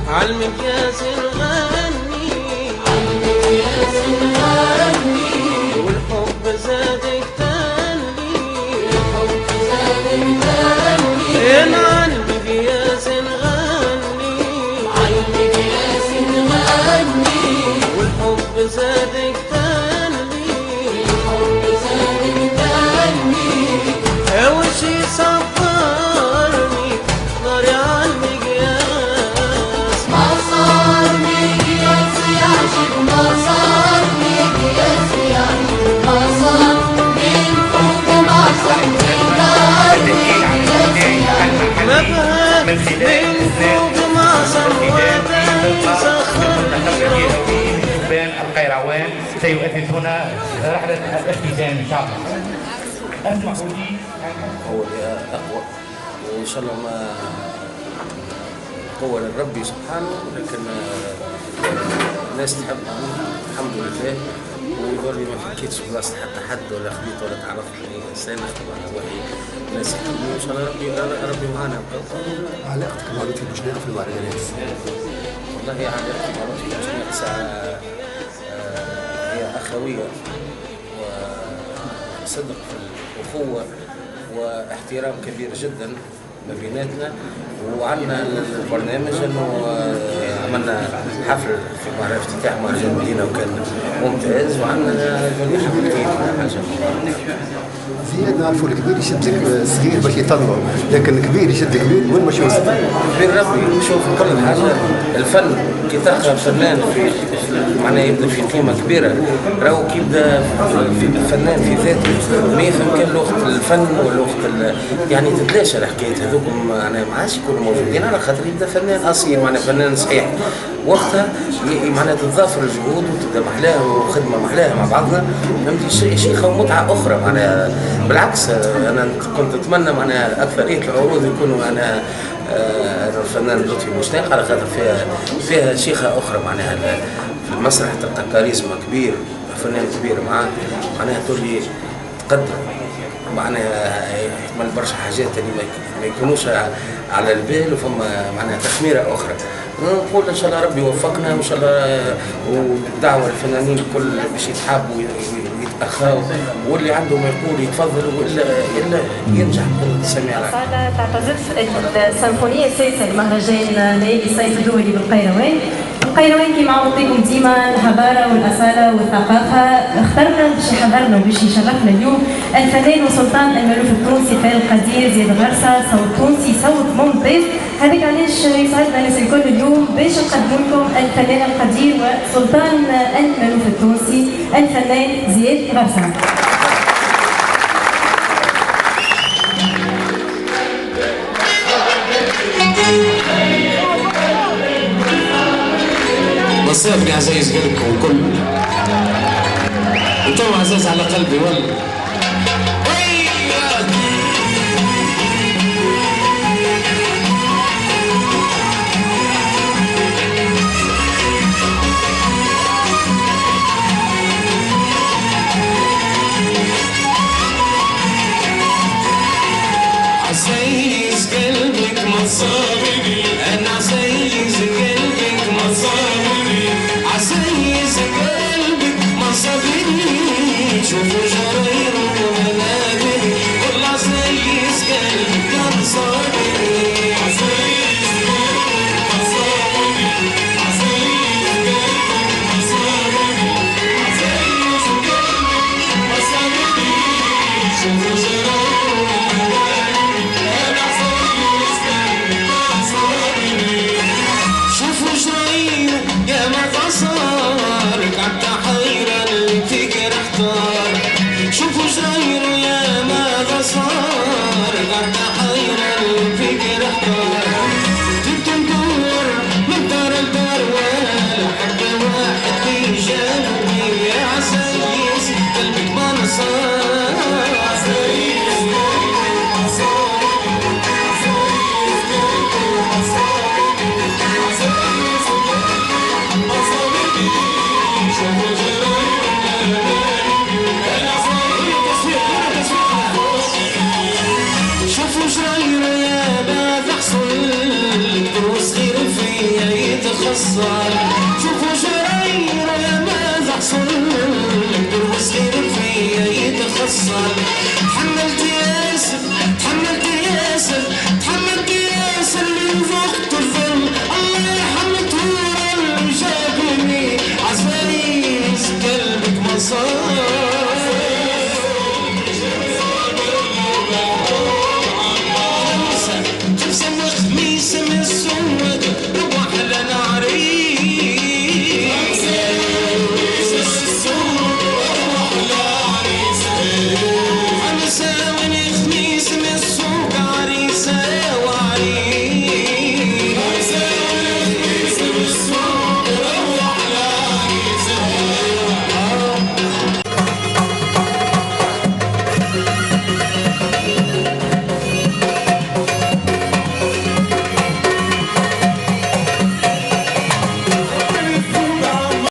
عالمقياس نغني عالمقياس نغني والحب زادك تنلي الحب زادك تنلي عالمقياس نغني عالمقياس نغني والحب زادك تنلي الحب زادك تنلي وش يصبرني ناري عالمقياس من خلال فوق ما بين القيروان سيؤدي هنا رحلة الاختتام إن شاء الله. اسمحوا لي هو أقوى وإن شاء الله ما قوة للرب سبحانه، لكن الناس تحب الحمد لله، ويظهر ما حكيتش بلاصة حتى حد ولا خبيت ولا تعرفت إنسان طبعا وحي الناس يحبوا إن شاء الله ربي معانا. علاقتك مع لطفي بوشناق في المهرجانات؟ والله علاقتي مع لطفي بوشناق ساعة هي أخوية وصدق في الأخوة واحترام كبير جدا ما بيناتنا، وعندنا البرنامج انه عملنا حفل في افتتاح مهرجان المدينه وكان ممتاز، وعندنا جميع حفلتين حاجه. زياد نعرفوا الكبير يشد لك صغير باش يطلعوا، لكن الكبير يشد كبير وين باش يوصل؟ كبير ربي شوف كل حاجه، الفن كي تلقى فنان في معناه يبدا في قيمه كبيره، راهو كي يبدا في الفنان في ذاته ما يفهم كان لغه الفن ولغه يعني تتلاشى الحكايات هذوكم، معناها ما عادش يكونوا موجودين على خاطر يبدا فنان اصيل معناها فنان صحيح. وقتها معناها تتضافر الجهود وتبدا محلاها وخدمه محلاها مع بعضنا، فهمتي شيخه ومتعه اخرى معناها. بالعكس انا كنت اتمنى معناها اكثريه العروض يكونوا معناها الفنان لطفي بوشناق على خاطر فيها شيخه اخرى معناها في المسرح، تلقى كاريزما كبير، فنان كبير معاه معناها تولي تقدم معناها يحتمل برشا حاجات اللي ما يكونوش على البال، وفما معناها تخميره اخرى. نقول ان شاء الله ربي يوفقنا وان شاء الله، ودعوه للفنانين الكل باش يتحابوا ويتاخاوا، واللي عنده ما يقول يتفضل، والا ينجح بالسميع العليم. قال تعتزف السيمفونيه السادسه لمهرجان ليالي الصيف الدولي بالقيروان. القيروان كيما عودتكم ديما الحضاره والاصاله والثقافه، اخترنا باش يحضرنا وباش يشرفنا اليوم الفنان وسلطان المألوف التونسي خير القدير زياد غرسه، صوت تونسي صوت ممتاز. هذاك علاش يسعدنا الناس الكل اليوم باش نقدم لكم الفنان القدير وسلطان المألوف التونسي الفنان زياد غرسه. وصافني عزيز قلبكم الكل، انتم عزاز على قلبي والله. عزيز قلبك ما تصابني، انا عزيز قلبك ما تصابني، عزيز قلبك ما صابني، شوفوا جراير ومنابري، والله عزيز قلبك ما صابني، عزيز قلبك ما صابني، عزيز قلبك ما صابني، عزيز قلبك ما صابني، شوفوا جراير ومنابري، انا عزيز قلبك شوفوا جيرانكم